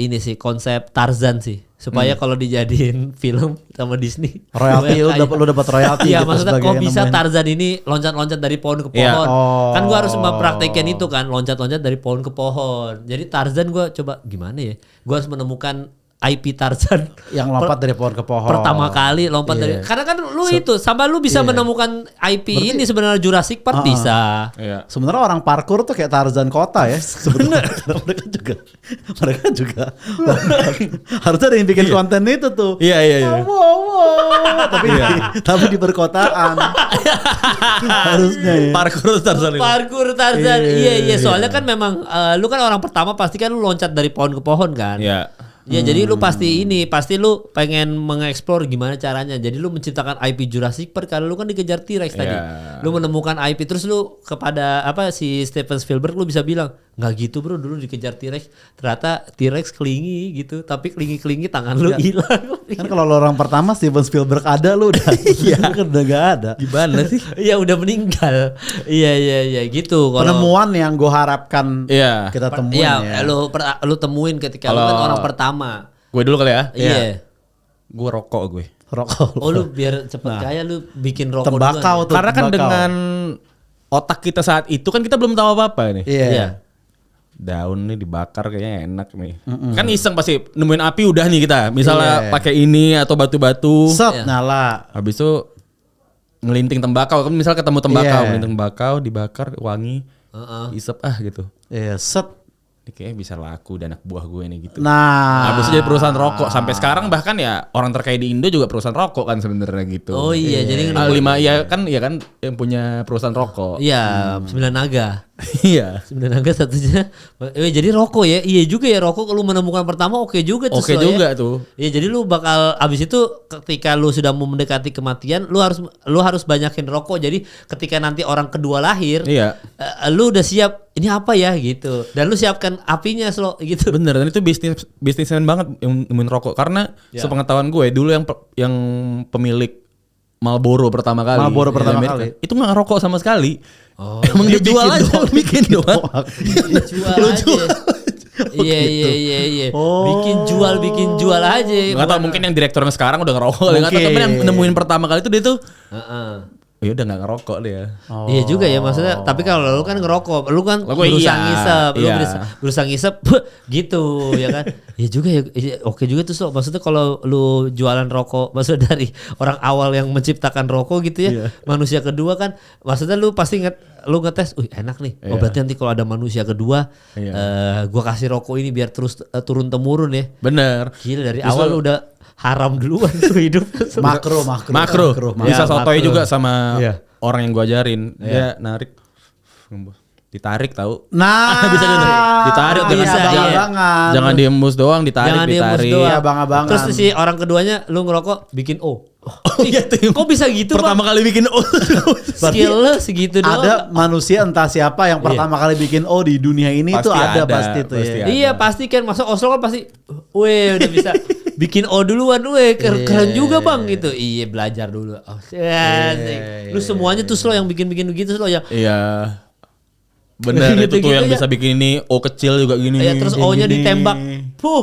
Speaker 1: ini sih konsep Tarzan sih. Supaya kalau dijadiin film sama Disney
Speaker 3: royalti lu dapat royalti.
Speaker 1: Iya gitu, maksudnya kok bisa Tarzan ini loncat-loncat dari pohon ke pohon. Kan gue harus mempraktekkan itu kan, loncat-loncat dari pohon ke pohon. Jadi Tarzan gue coba gimana ya, gue harus menemukan IP Tarzan
Speaker 3: yang lompat dari pohon ke pohon.
Speaker 1: Pertama kali lompat dari, karena kan lu itu sampai lu bisa menemukan IP ini sebenarnya Jurassic Park bisa.
Speaker 3: Sebenarnya orang parkour tuh kayak Tarzan kota ya. Sebenarnya mereka juga harusnya ada yang bikin konten itu tuh.
Speaker 2: Iya.
Speaker 3: Tapi di perkotaan. Harusnya ya.
Speaker 1: Parkour Tarzan. Iya. Soalnya kan memang lu kan orang pertama pasti kan lu loncat dari pohon ke pohon kan.
Speaker 2: Iya.
Speaker 1: Ya jadi lu pasti lu pengen mengeksplor gimana caranya. Jadi lu menciptakan IP Jurassic Park karena lu kan dikejar T-Rex tadi. Lu menemukan IP terus lu kepada si Steven Spielberg lu bisa bilang, "Nggak gitu bro, dulu dikejar T-Rex. Ternyata T-Rex kelingi gitu, tapi kelingi tangan lu hilang."
Speaker 3: Kan kalau orang pertama Steven Spielberg ada lu udah kan udah gak ada.
Speaker 1: Gimana sih? Iya udah meninggal. Iya gitu.
Speaker 3: Penemuan yang gue harapkan kita temuin ya.
Speaker 1: Lu temuin ketika lu kan orang pertama.
Speaker 2: Gue dulu kali ya.
Speaker 1: Iya.
Speaker 2: Gue rokok.
Speaker 1: Oh lu biar cepet kaya lu bikin rokok
Speaker 3: tembakau
Speaker 1: dulu.
Speaker 2: Karena kan dengan otak kita saat itu kan kita belum tahu apa-apa nih.
Speaker 3: Iya.
Speaker 2: Daun nih dibakar kayaknya enak nih. Kan iseng pasti nemuin api udah nih kita. Misalnya pakai ini atau batu-batu.
Speaker 3: Set nyala.
Speaker 2: Habis itu ngelinting tembakau. Kan misal ketemu tembakau, ngelinting tembakau dibakar wangi. Isep gitu.
Speaker 3: Iya, set.
Speaker 2: Ini kayaknya bisa laku dan anak buah gue nih gitu.
Speaker 3: Nah,
Speaker 2: habis jadi perusahaan rokok sampai sekarang bahkan ya orang terkaya di Indo juga perusahaan rokok kan sebenarnya gitu.
Speaker 1: Oh iya, jadi
Speaker 2: ya kan yang punya perusahaan rokok.
Speaker 1: Iya, 9 Naga.
Speaker 2: Iya.
Speaker 1: 9 Naga satunya. Jadi rokok ya. Iya juga ya rokok lu menemukan pertama oke juga tuh.
Speaker 2: Oke juga tuh.
Speaker 1: Iya, jadi lu bakal abis itu ketika lu sudah mau mendekati kematian, lu harus banyakin rokok. Jadi ketika nanti orang kedua lahir, lu udah siap ini apa ya gitu. Dan lu siapkan apinya gitu.
Speaker 2: Bener, dan itu bisnismen banget yang nemuin rokok karena sepengetahuan gue dulu yang pemilik Marlboro pertama kali. Itu nggak ngerokok sama sekali. Emang dia jual aja, bikin doang.
Speaker 1: Jual aja. Iya. Bikin jual aja.
Speaker 2: Nggak tahu mungkin yang direkturnya sekarang udah ngerokok. Nggak tahu, tapi yang nemuin pertama kali itu dia tuh. Ya udah nggak ngerokok dia.
Speaker 1: Iya juga ya maksudnya. Tapi kalau lu kan ngerokok, lu kan berusaha ngisep, berusaha ngisep gitu ya kan. Iya juga ya. Oke juga tuh maksudnya kalau lu jualan rokok, maksudnya dari orang awal yang menciptakan rokok gitu ya, manusia kedua kan, maksudnya lu pasti lu ngetes, enak nih. Oh berarti nanti kalau ada manusia kedua, gua kasih rokok ini biar terus turun temurun ya.
Speaker 2: Bener.
Speaker 1: Gila dari awal lu udah haram duluan tuh hidup.
Speaker 2: Makro. Bisa sotoy juga sama orang yang gua ajarin. Dia narik, ditarik tahu.
Speaker 3: Nah,
Speaker 2: bisa ditarik jangan diembus doang, ditarik.
Speaker 3: Iya, abang-abangan.
Speaker 1: Terus si orang keduanya lu ngerokok bikin kok bisa gitu
Speaker 2: pertama kali bikin
Speaker 1: skill segitu doang.
Speaker 3: Ada manusia entah siapa yang pertama kali bikin di dunia ini tuh ada pasti tuh ya.
Speaker 1: Iya pasti kan, masuk Oslo kan pasti udah bisa bikin duluan, keren juga bang gitu. Iya belajar dulu. Lu semuanya tuh yang bikin begitu ya.
Speaker 2: Iya. Bener itu tuh yang bisa bikin ini kecil juga gini.
Speaker 1: Iya terus O-nya ditembak.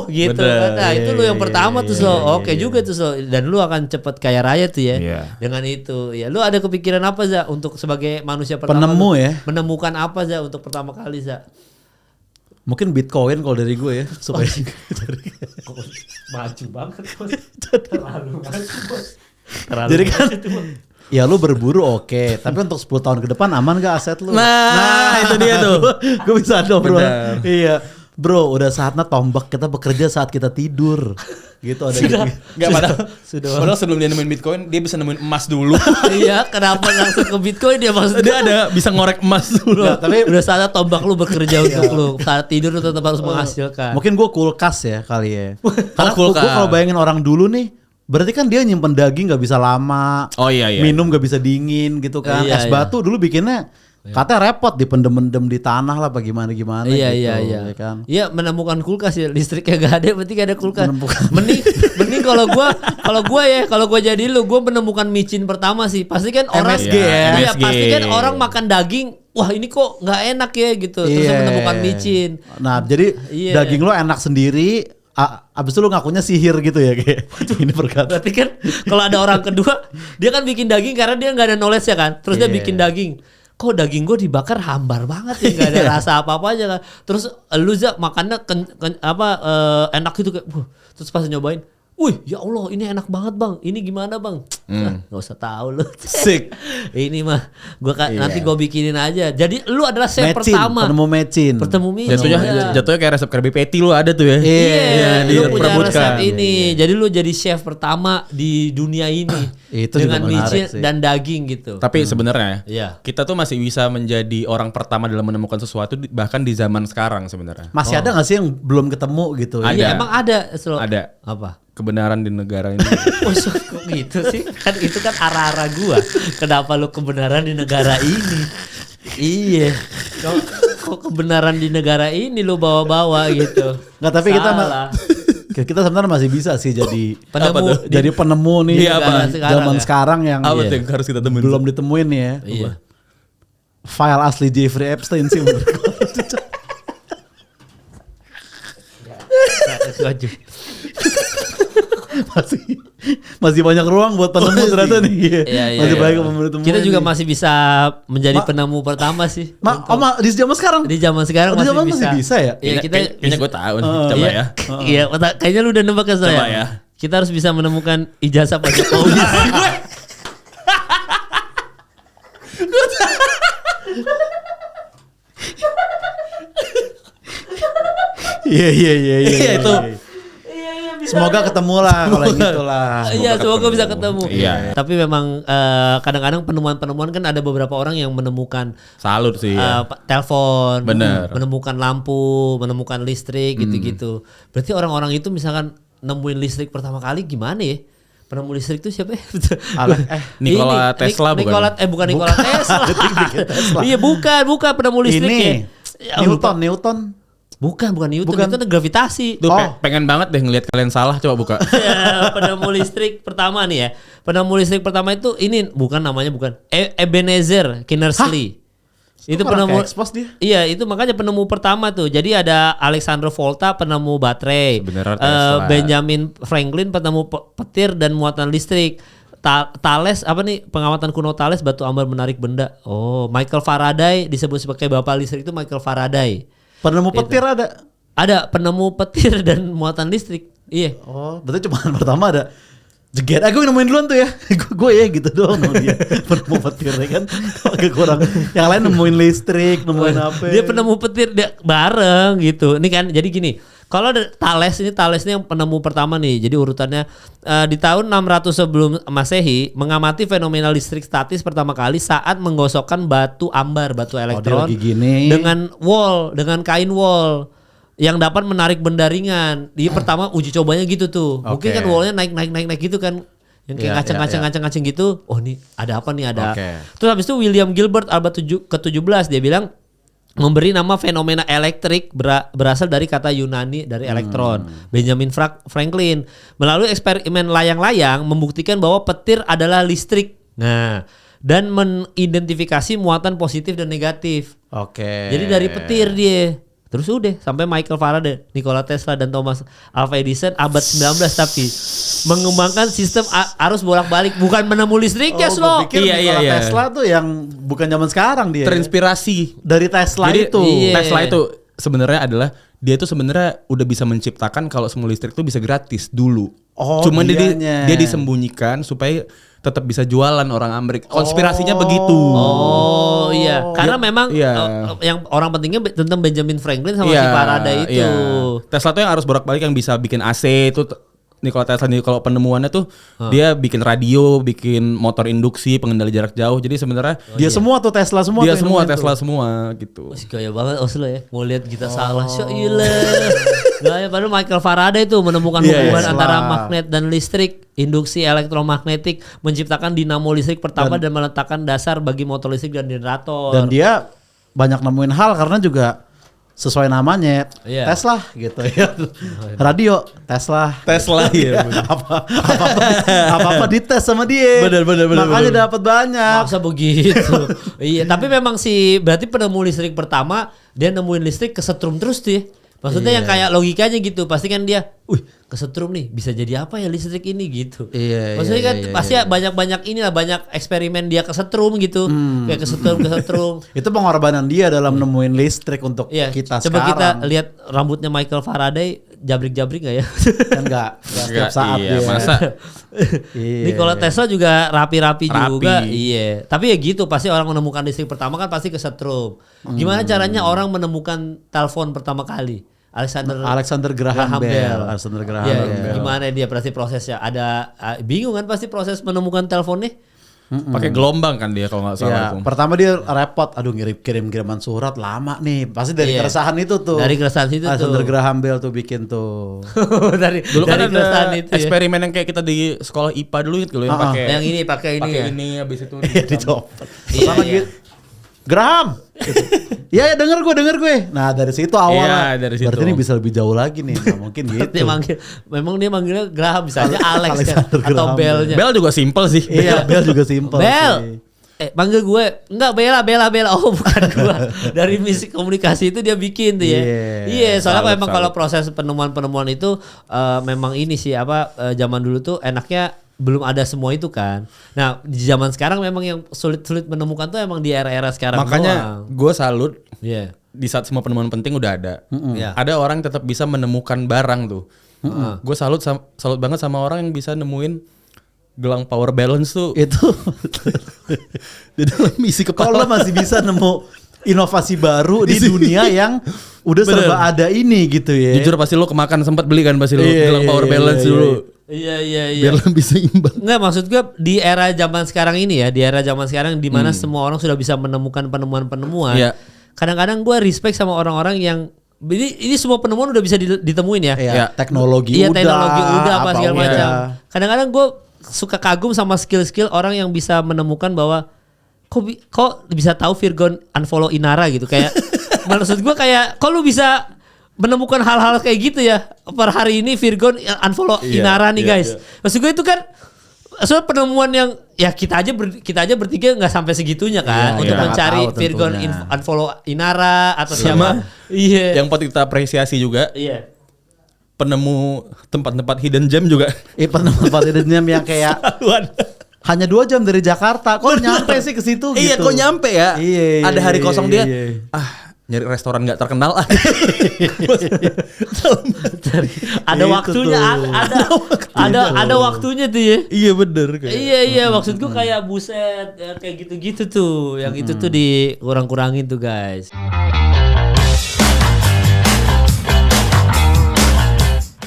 Speaker 1: Gitu. Nah itu lu yang pertama tuh Oke juga tuh dan lu akan cepet kaya raya tuh ya. Dengan itu. Ya lu ada kepikiran apa Za untuk sebagai manusia pertama?
Speaker 3: Penemu ya.
Speaker 1: Menemukan apa Za untuk pertama kali Za?
Speaker 3: Mungkin Bitcoin kalau dari gue ya supaya
Speaker 1: maju banget bos. Terlalu maju bos.
Speaker 3: Jadi kan ya lu berburu oke, tapi untuk 10 tahun ke depan aman gak aset lu?
Speaker 2: Nah itu dia tuh.
Speaker 3: Gue bisa dong bro. Iya. Bro udah saatnya tombak kita bekerja saat kita tidur. Gitu ada
Speaker 2: padahal sebelum dia nemuin Bitcoin dia bisa nemuin emas dulu.
Speaker 1: Iya kenapa langsung ke Bitcoin dia maksudnya?
Speaker 2: Dia ada bisa ngorek emas dulu.
Speaker 1: Tapi udah saatnya tombak lu bekerja untuk lu. Saat tidur lu tetap harus menghasilkan.
Speaker 3: Mungkin gue kulkas ya kali ya. Karena gue kalau bayangin orang dulu nih, berarti kan dia nyimpen daging gak bisa lama.
Speaker 2: Iya.
Speaker 3: Minum gak bisa dingin gitu kan. Es batu dulu bikinnya katanya repot dipendem-pendem di tanah lah bagaimana gitu.
Speaker 1: Iya.
Speaker 3: Kan?
Speaker 1: Iya menemukan kulkas ya, listriknya gak ada berarti gak ada kulkas. Mending kalau gua jadi lu, gua menemukan micin pertama sih. Pasti kan orang
Speaker 3: MSG ya.
Speaker 1: Iya, pasti kan orang makan daging, wah ini kok nggak enak ya gitu. Terus menemukan micin.
Speaker 3: Nah, jadi daging lo enak sendiri. Abis itu lu ngakunya sihir gitu ya kayak ini perkata.
Speaker 1: Berarti kan kalau ada orang kedua dia kan bikin daging karena dia nggak ada knowledge ya kan. Terus dia bikin daging. Kok daging gue dibakar hambar banget ya, nggak ada rasa apa-apa aja kan. Terus lu makannya enak gitu kayak. Terus pas nyobain, Wih, ya Allah, ini enak banget bang. Ini gimana bang? Gak usah tahu lu.
Speaker 3: Sick.
Speaker 1: Ini mah, nanti gue bikinin aja. Jadi lu adalah chef pertama.
Speaker 3: Penemu mecin.
Speaker 2: Jatuhnya kayak resep Krabby Patty lu ada tuh ya.
Speaker 1: Iya, lu punya resep ini. Jadi lu jadi chef pertama di dunia ini.
Speaker 3: Itu
Speaker 1: dengan micin dan daging gitu.
Speaker 2: Tapi sebenarnya kita tuh masih bisa menjadi orang pertama dalam menemukan sesuatu bahkan di zaman sekarang sebenarnya.
Speaker 3: Masih ada nggak sih yang belum ketemu gitu?
Speaker 1: Iya, emang ada.
Speaker 2: Ada.
Speaker 1: Apa?
Speaker 2: Kebenaran di negara ini.
Speaker 1: Oh, kok gitu sih? Kan itu kan arah-arah gua. Kenapa lu kebenaran di negara ini? Iya. Kok kebenaran di negara ini lu bawa-bawa gitu?
Speaker 3: Nggak, tapi kita sebenarnya masih bisa sih jadi
Speaker 1: penemu.
Speaker 3: Jadi penemu nih zaman sekarang yang
Speaker 2: harus kita temuin.
Speaker 3: Belum ditemuin nih ya.
Speaker 1: Iya.
Speaker 3: File asli Jeffrey Epstein sih menurut gue. masih banyak ruang buat penemu ternyata nih. Masih banyak penemu.
Speaker 1: Kita juga masih bisa menjadi penemu pertama sih.
Speaker 3: Di zaman sekarang.
Speaker 1: Di zaman sekarang masih bisa
Speaker 3: ya.
Speaker 1: Iya,
Speaker 2: kayaknya gue tahu nih. Coba ya.
Speaker 1: Iya, kayaknya lu udah nembak ke saya.
Speaker 2: Coba ya.
Speaker 1: Kita harus bisa menemukan ijazah Pak Jokowi.
Speaker 3: Iya itu. Semoga ketemu lah kalau gitu lah.
Speaker 1: Iya, semoga bisa ketemu. Iya. Tapi memang kadang-kadang penemuan-penemuan kan ada beberapa orang yang menemukan
Speaker 2: salut sih.
Speaker 1: Telepon,
Speaker 2: bener.
Speaker 1: Menemukan lampu, menemukan listrik gitu-gitu. Berarti orang-orang itu misalkan nemuin listrik pertama kali gimana ya? Penemu listrik itu siapa ya?
Speaker 2: Nikola Tesla bukan?
Speaker 1: Bukan Nikola Tesla. Iya, bukan penemu listrik
Speaker 3: ya. Newton.
Speaker 1: Bukan Newton, itu gravitasi.
Speaker 2: Tuh pengen banget deh ngelihat kalian salah, coba buka.
Speaker 1: Penemu listrik pertama nih ya. Penemu listrik pertama itu ini bukan Ebenezer Kinnersley. Itu penemu
Speaker 3: dia.
Speaker 1: Iya, itu makanya penemu pertama tuh. Jadi ada Alexander Volta penemu baterai. Benjamin Franklin penemu petir dan muatan listrik. Thales pengamatan kuno Thales batu ambar menarik benda. Michael Faraday disebut sebagai bapak listrik itu Michael Faraday.
Speaker 3: Penemu petir ada?
Speaker 1: Ada penemu petir dan muatan listrik. Iya.
Speaker 3: Berarti cuma pertama ada jeget. Gue nemuin duluan tuh ya. Gue ya gitu doang dia. Penemu petir ya kan. Agak kurang. Yang lain nemuin listrik, nemuin apa.
Speaker 1: Dia penemu petir dia bareng gitu. Ini kan jadi gini. Kalau Thales ini yang penemu pertama nih. Jadi urutannya di tahun 600 sebelum Masehi mengamati fenomena listrik statis pertama kali saat menggosokkan batu ambar, batu elektron dengan kain wol yang dapat menarik benda ringan. Dia pertama uji cobanya gitu tuh. Mungkin kan wallnya naik gitu kan. Yang kayak ngaceng gitu. Oh, nih ada apa nih ada. Terus habis itu William Gilbert abad ke-17 dia bilang memberi nama fenomena elektrik berasal dari kata Yunani dari elektron. Benjamin Franklin melalui eksperimen layang-layang membuktikan bahwa petir adalah listrik. Nah, dan mengidentifikasi muatan positif dan negatif. Jadi dari petir dia. Terus udah sampai Michael Faraday, Nikola Tesla dan Thomas Alva Edison abad 19 tapi mengembangkan sistem arus bolak-balik bukan menemu listrik ya slow.
Speaker 3: Nikola Tesla tuh yang bukan zaman sekarang dia.
Speaker 2: Terinspirasi
Speaker 3: dari Tesla. Jadi, itu.
Speaker 2: Tesla itu sebenarnya adalah dia tuh sebenarnya udah bisa menciptakan kalau semua listrik tuh bisa gratis dulu. Cuman dia disembunyikan supaya tetap bisa jualan orang Amerika. Konspirasinya begitu.
Speaker 1: Iya. Karena memang yang orang pentingnya tentang Benjamin Franklin sama si Faraday itu.
Speaker 2: Tesla tuh yang harus bolak-balik yang bisa bikin AC itu. Nikola Tesla nih kalau penemuannya tuh dia bikin radio, bikin motor induksi, pengendali jarak jauh. Jadi sebenarnya
Speaker 3: semua tuh Tesla semua.
Speaker 2: Dia semua Tesla semua gitu.
Speaker 1: Masih gaya banget Oslo ya. Mau lihat kita salah. Gaya baru Michael Faraday tuh menemukan hubungan antara magnet dan listrik, induksi elektromagnetik, menciptakan dinamo listrik pertama dan meletakkan dasar bagi motor listrik dan generator.
Speaker 3: Dan dia banyak nemuin hal karena juga sesuai namanya Tesla gitu ya. Radio Tesla ya. apa dites sama dia.
Speaker 2: Bener.
Speaker 3: Makanya dapat banyak.
Speaker 1: Masa begitu. Iya, tapi memang berarti penemu listrik pertama dia nemuin listrik kesetrum terus tuh ya. Maksudnya yang kayak logikanya gitu, pasti kan dia, kesetrum nih, bisa jadi apa ya listrik ini gitu. Maksudnya kan pasti banyak inilah, banyak eksperimen dia kesetrum gitu, kayak kesetrum.
Speaker 3: Itu pengorbanan dia dalam nemuin listrik untuk kita
Speaker 1: Coba
Speaker 3: sekarang.
Speaker 1: kita lihat rambutnya Michael Faraday, jabrik-jabrik gak ya?
Speaker 3: Kan gak setiap saat
Speaker 2: iya, masa.
Speaker 1: Ini kalau Tesla juga rapi-rapi juga. Iya. Tapi ya gitu, pasti orang menemukan listrik pertama kan pasti kesetrum. Gimana caranya orang menemukan telepon pertama kali?
Speaker 3: Alexander Graham Bell. Alexander Graham Bell.
Speaker 1: Gimana dia pasti prosesnya? Ada bingung kan pasti proses menemukan teleponnya?
Speaker 2: Pakai gelombang kan dia kalau nggak salah itu.
Speaker 3: Pertama dia repot, aduh kiriman surat lama nih. Pasti dari keresahan itu tuh.
Speaker 1: Dari keresahan itu
Speaker 3: Alexander Graham Bell tuh bikin tuh.
Speaker 2: Dulu kan ada itu eksperimen yang kayak kita di sekolah IPA dulu gitu loh, yang pakai
Speaker 1: yang ini pakai
Speaker 2: ini habis itu
Speaker 3: dicopot. Pertama gitu. Graham. Ya denger gue. Nah dari situ awalnya.
Speaker 2: Dari situ.
Speaker 3: Berarti ini bisa lebih jauh lagi nih. Nah, mungkin gitu.
Speaker 1: Memang dia manggilnya Graham, bisa aja Alex kan, atau Bell-nya.
Speaker 2: Bell juga simple sih.
Speaker 3: Iya, Bell juga simple.
Speaker 1: Bell. Manggil gue. Enggak, Bella. Oh bukan gue. Dari misi komunikasi itu dia bikin tuh ya. Iya, soalnya memang kalau proses penemuan itu memang ini sih zaman dulu tuh enaknya belum ada semua itu kan. Nah di zaman sekarang memang yang sulit menemukan tuh emang di era-era sekarang.
Speaker 2: Makanya gue salut. Di saat semua penemuan penting udah ada. Ada orang tetap bisa menemukan barang tuh. Gue salut banget sama orang yang bisa nemuin gelang power balance tuh.
Speaker 3: Itu di dalam misi kepala. Kalau masih bisa nemu inovasi baru di dunia yang udah serba ada ini gitu ya.
Speaker 2: Jujur pasti lo kemakan sempat beli kan pasti lo gelang power balance dulu.
Speaker 1: Iya.
Speaker 3: Biar bisa imbang.
Speaker 1: Enggak, maksud gue di era zaman sekarang ini ya, di era zaman sekarang di mana semua orang sudah bisa menemukan penemuan-penemuan. Kadang-kadang gue respect sama orang-orang yang ini semua penemuan udah bisa ditemuin ya.
Speaker 3: Teknologi
Speaker 1: udah apa segala macam. Kadang-kadang gue suka kagum sama skill-skill orang yang bisa menemukan bahwa kok bisa tahu Virgon unfollow Inara gitu kayak. Maksud gue kayak kok lu bisa menemukan hal-hal kayak gitu ya. Per hari ini Virgon unfollow Inara nih guys. Maksud gue itu kan soal penemuan yang ya kita aja bertiga nggak sampai segitunya kan untuk mencari Virgon unfollow Inara atau siapa.
Speaker 2: Yang patut kita apresiasi juga. Penemu tempat-tempat hidden gem juga.
Speaker 3: Tempat hidden gem yang kayak hanya 2 jam dari Jakarta. Kok nyampe sih ke situ gitu.
Speaker 2: Iya, kok nyampe ya? Ada hari kosong dia. Nyari restoran nggak terkenal.
Speaker 1: Ada waktunya, ada waktunya tuh ya.
Speaker 2: Iya bener.
Speaker 1: Iya maksud gue kayak buset ya, kayak gitu-gitu tuh. Yang itu tuh dikurang-kurangin tuh guys.